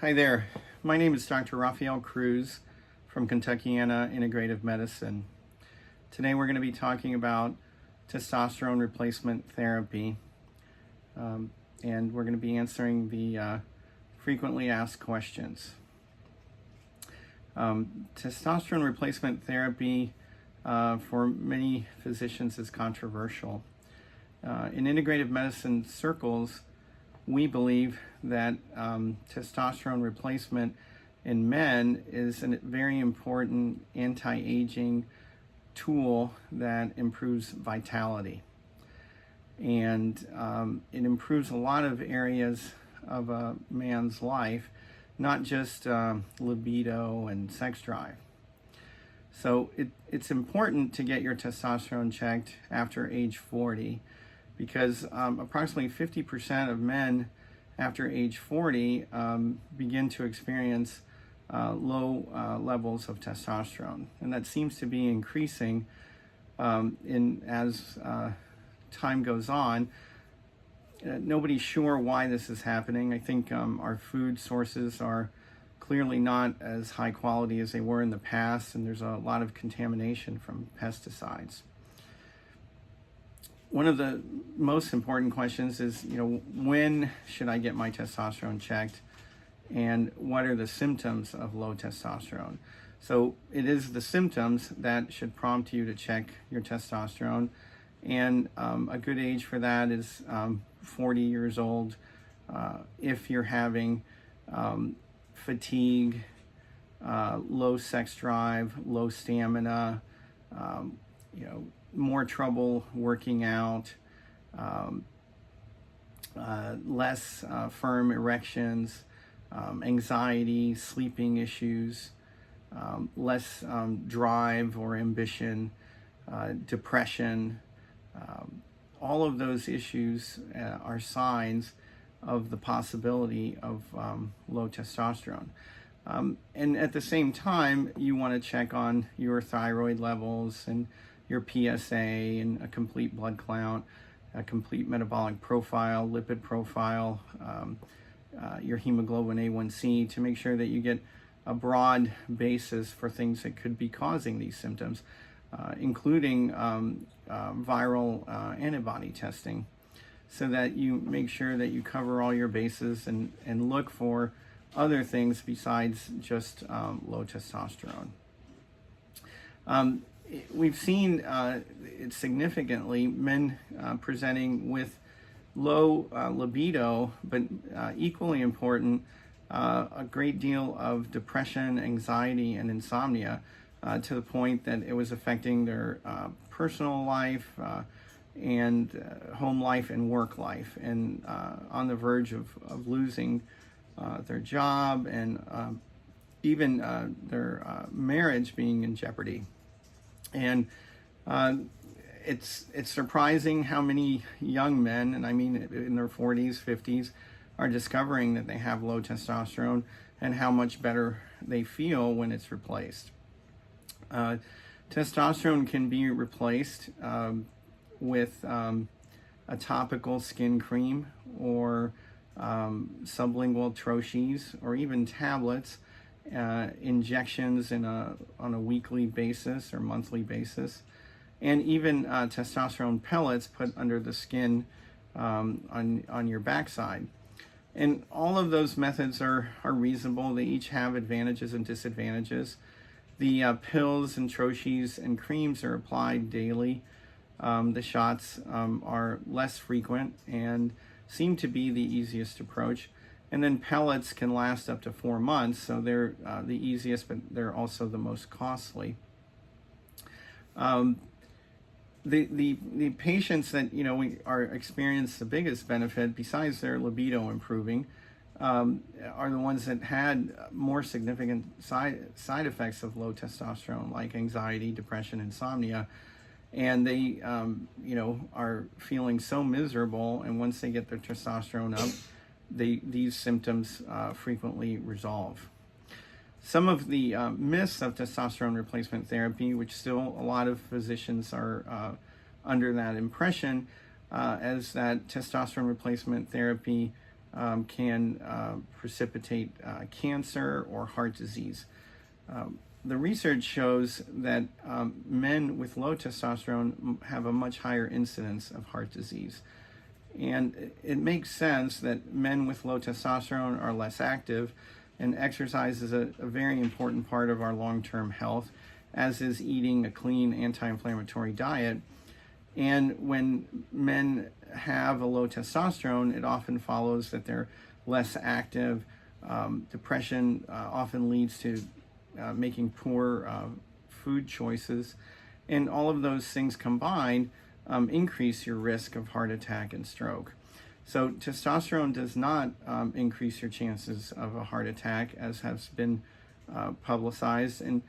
Hi there. My name is Dr. Raphael Cruz from Kentuckiana Integrative Medicine. Today we're going to be talking about testosterone replacement therapy, and we're going to be answering the frequently asked questions. Testosterone replacement therapy for many physicians is controversial. In integrative medicine circles, we believe that testosterone replacement in men is a very important anti-aging tool that improves vitality. And it improves a lot of areas of a man's life, not just libido and sex drive. So it's important to get your testosterone checked after age 40, because approximately 50% of men after age 40 begin to experience low levels of testosterone, and that seems to be increasing as time goes on. Nobody's sure why this is happening. I think our food sources are clearly not as high quality as they were in the past, and there's a lot of contamination from pesticides. One of the most important questions is, when should I get my testosterone checked, and what are the symptoms of low testosterone? So it is the symptoms that should prompt you to check your testosterone, and a good age for that is 40 years old. If you're having fatigue, low sex drive, low stamina, more trouble working out, less firm erections, anxiety, sleeping issues, less drive or ambition, depression. All of those issues are signs of the possibility of low testosterone. And at the same time, you want to check on your thyroid levels and your PSA and a complete blood count, a complete metabolic profile, lipid profile, your hemoglobin A1C, to make sure that you get a broad basis for things that could be causing these symptoms, including viral antibody testing, so that you make sure that you cover all your bases and look for other things besides just low testosterone. We've seen it significantly, men presenting with low libido, but equally important, a great deal of depression, anxiety, and insomnia, to the point that it was affecting their personal life and home life and work life, and on the verge of losing their job, and even their marriage being in jeopardy. And it's surprising how many young men, and I mean in their 40s, 50s, are discovering that they have low testosterone, and how much better they feel when it's replaced. Testosterone can be replaced with a topical skin cream, or sublingual troches, or even tablets, injections on a weekly basis or monthly basis, and even testosterone pellets put under the skin on your backside. And all of those methods are reasonable. They each have advantages and disadvantages. The pills and troches and creams are applied daily. The shots are less frequent and seem to be the easiest approach. And then pellets can last up to 4 months, so they're the easiest, but they're also the most costly. The patients that we are experience the biggest benefit, besides their libido improving, are the ones that had more significant side effects of low testosterone, like anxiety, depression, insomnia, and they are feeling so miserable. And once they get their testosterone up, these symptoms frequently resolve. Some of the myths of testosterone replacement therapy, which still a lot of physicians are under that impression, as that testosterone replacement therapy can precipitate cancer or heart disease. The research shows that men with low testosterone have a much higher incidence of heart disease. And it makes sense that men with low testosterone are less active, and exercise is a very important part of our long-term health, as is eating a clean anti-inflammatory diet. And when men have a low testosterone, it often follows that they're less active. Depression often leads to making poor food choices. And all of those things combined increase your risk of heart attack and stroke. So testosterone does not increase your chances of a heart attack, as has been publicized. And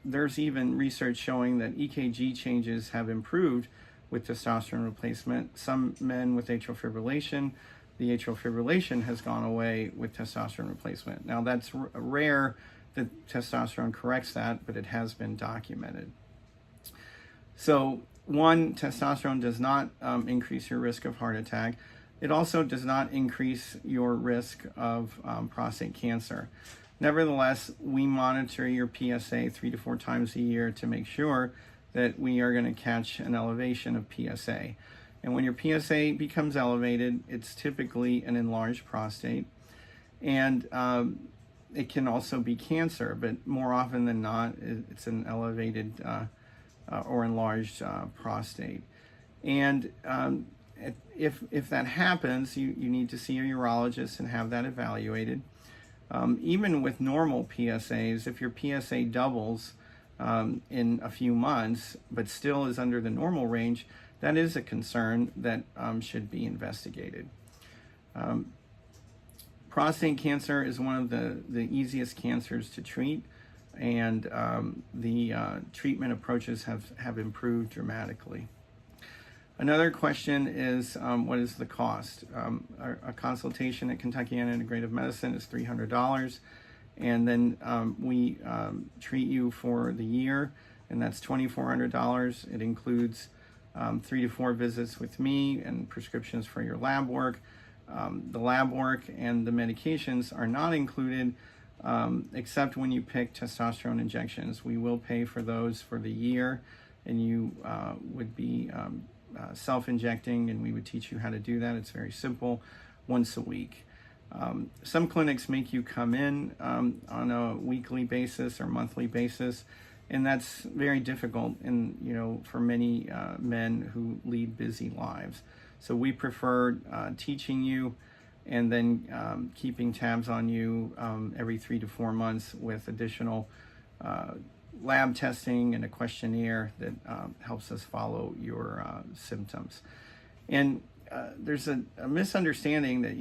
there's even research showing that EKG changes have improved with testosterone replacement. Some men with atrial fibrillation, the atrial fibrillation has gone away with testosterone replacement. Now that's rare that testosterone corrects that, but it has been documented. So one, testosterone does not increase your risk of heart attack. It also does not increase your risk of prostate cancer. Nevertheless, we monitor your PSA 3 to 4 times a year to make sure that we are going to catch an elevation of PSA. And when your PSA becomes elevated, it's typically an enlarged prostate. And it can also be cancer, but more often than not, it's an elevated or enlarged prostate. And if that happens, you need to see a urologist and have that evaluated. Even with normal PSAs, if your PSA doubles in a few months, but still is under the normal range, that is a concern that should be investigated. Prostate cancer is one of the easiest cancers to treat, and the treatment approaches have improved dramatically. Another question is, what is the cost? A consultation at Kentuckiana Integrative Medicine is $300, and then we treat you for the year, and that's $2,400. It includes 3 to 4 visits with me and prescriptions for your lab work. The lab work and the medications are not included except when you pick testosterone injections. We will pay for those for the year, and you would be self-injecting, and we would teach you how to do that. It's very simple, once a week. Some clinics make you come in on a weekly basis or monthly basis, and that's very difficult for many men who lead busy lives. So we prefer teaching you and then keeping tabs on you every 3 to 4 months with additional lab testing and a questionnaire that helps us follow your symptoms. And there's a misunderstanding that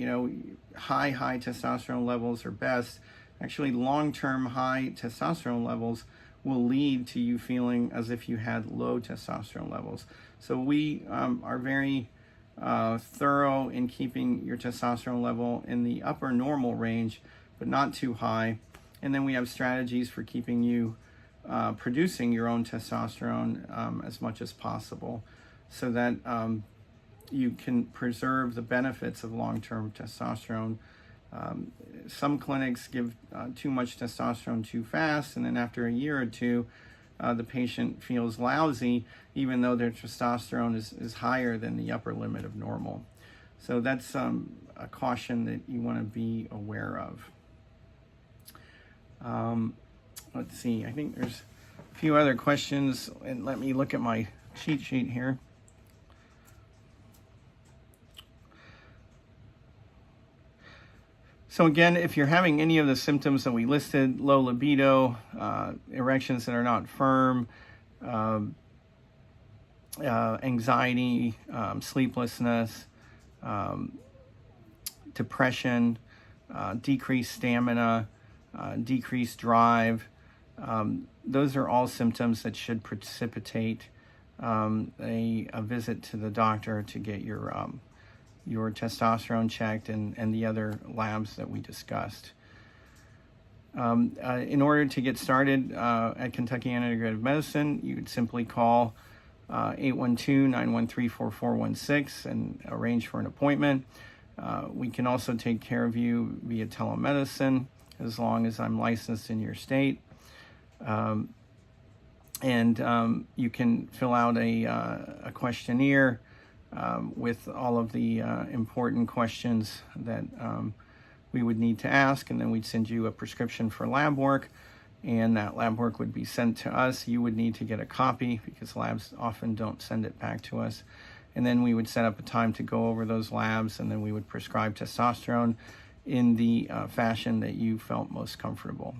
high testosterone levels are best. Actually, long-term high testosterone levels will lead to you feeling as if you had low testosterone levels. So we are very thorough in keeping your testosterone level in the upper normal range, but not too high. And then we have strategies for keeping you producing your own testosterone as much as possible, so that you can preserve the benefits of long-term testosterone. Some clinics give too much testosterone too fast, and then after a year or two, the patient feels lousy, even though their testosterone is higher than the upper limit of normal. So that's a caution that you want to be aware of. Let's see, I think there's a few other questions, and let me look at my cheat sheet here. So again, if you're having any of the symptoms that we listed, low libido, erections that are not firm, anxiety, sleeplessness, depression, decreased stamina, decreased drive, those are all symptoms that should precipitate a visit to the doctor to get your testosterone checked and the other labs that we discussed. In order to get started at Kentuckiana Integrative Medicine, you would simply call 812-913-4416 and arrange for an appointment. We can also take care of you via telemedicine as long as I'm licensed in your state. You can fill out a questionnaire with all of the important questions that we would need to ask, and then we'd send you a prescription for lab work, and that lab work would be sent to us. You would need to get a copy because labs often don't send it back to us. And then we would set up a time to go over those labs, and then we would prescribe testosterone in the fashion that you felt most comfortable.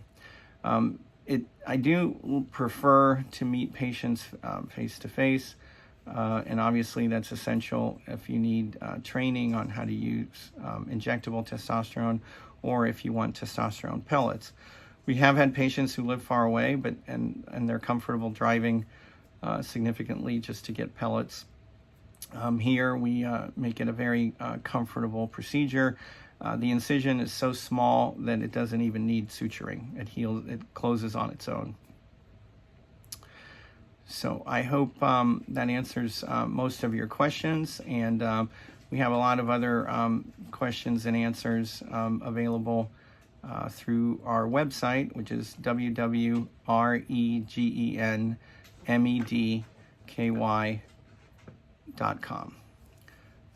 I do prefer to meet patients face-to-face, and obviously that's essential if you need training on how to use injectable testosterone, or if you want testosterone pellets. We have had patients who live far away, and they're comfortable driving significantly just to get pellets. Here we make it a very comfortable procedure. The incision is so small that it doesn't even need suturing. It closes on its own. So I hope that answers most of your questions, and we have a lot of other questions and answers available through our website, which is www.regenmedky.com.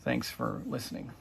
Thanks for listening.